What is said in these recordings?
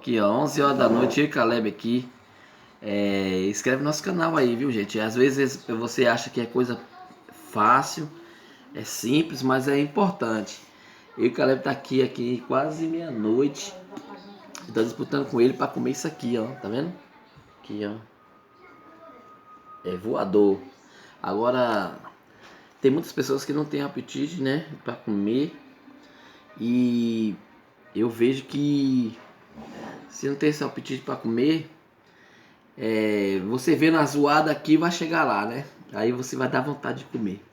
Aqui, ó, 11 horas da noite, eu e Caleb aqui. Inscreve no nosso canal aí, viu, gente? Às vezes você acha que é coisa fácil, é simples, mas é importante. Eu e Caleb tá aqui quase meia-noite. Tô disputando com ele pra comer isso aqui, ó. Tá vendo? Aqui, ó. É voador. Agora, tem muitas pessoas que não têm apetite, né? Pra comer. E eu vejo que se não tem esse apetite pra comer, você vendo a zoada aqui vai chegar lá, né? Aí você vai dar vontade de comer.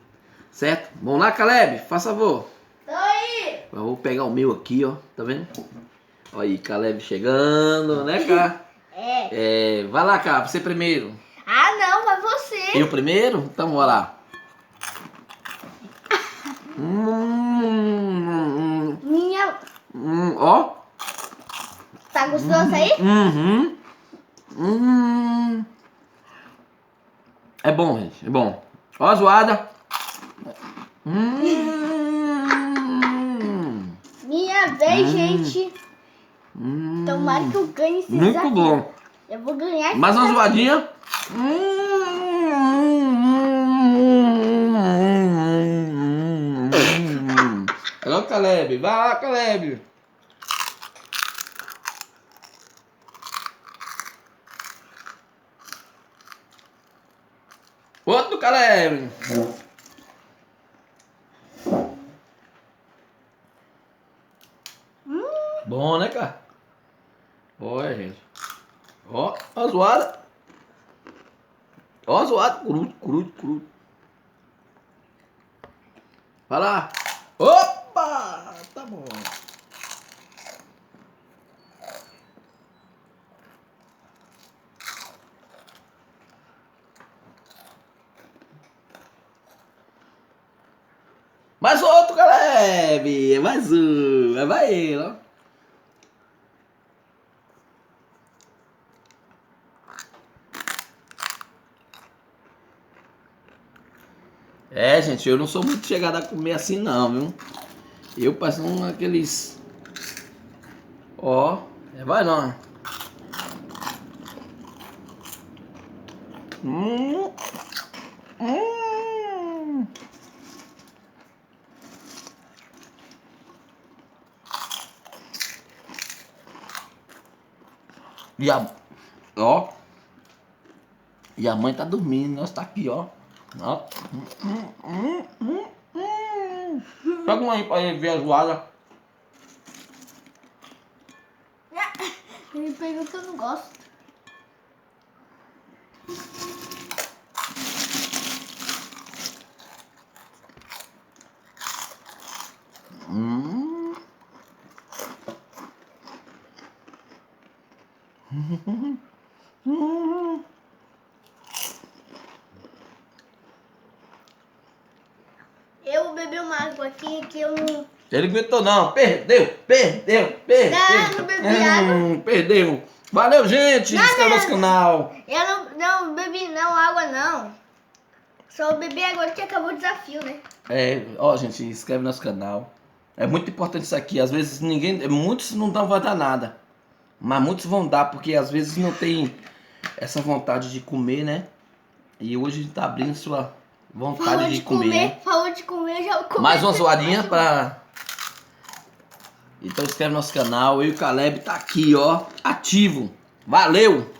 Certo? Vamos lá, Caleb? Faz favor. Tô aí! Eu vou pegar o meu aqui, ó. Tá vendo? Olha aí, Caleb chegando, né, cara? Vai lá, cara, você primeiro. Ah, não, vai você! Eu primeiro? Então, bora lá. Minha... Ó. Tá gostoso aí? É bom, gente, é bom. Ó a zoada. Minha vez, gente. Tomara que eu ganhe esse Muito desafio. bom. Eu vou ganhar esse Mais uma desafio. zoadinha. Agora o Caleb. Vai lá, Caleb. Outro Caleb. Bom, né, cara? Olha, gente. Ó, a zoada. Ó a zoada. Cru. Vai lá. Opa! Tá bom. Mais outro, Caleb. Mais um. Vai ele, ó. Gente, eu não sou muito chegado a comer assim não, viu? Eu passo aqueles... Ó, vai não. Ó. E a mãe tá dormindo, nós tá aqui, ó. Ó. Pega uma aí pra ele ver a zoada. Ele pegou que eu não gosto. Eu vou beber uma água aqui que eu não... Ele gritou não, perdeu. Não bebi água. Perdeu. Valeu, gente, inscreva no nosso canal. Eu não bebi não água não. Só bebi agora que acabou o desafio, né? Ó, gente, inscreve no nosso canal. É muito importante isso aqui. Às vezes muitos não vai dar nada. Mas muitos vão dar, porque às vezes não tem essa vontade de comer, né? E hoje a gente tá abrindo sua vontade de comer, né? Falou de comer, já comi. Mais uma zoadinha pra... Então inscreve no nosso canal. Eu e o Caleb tá aqui, ó, ativo. Valeu!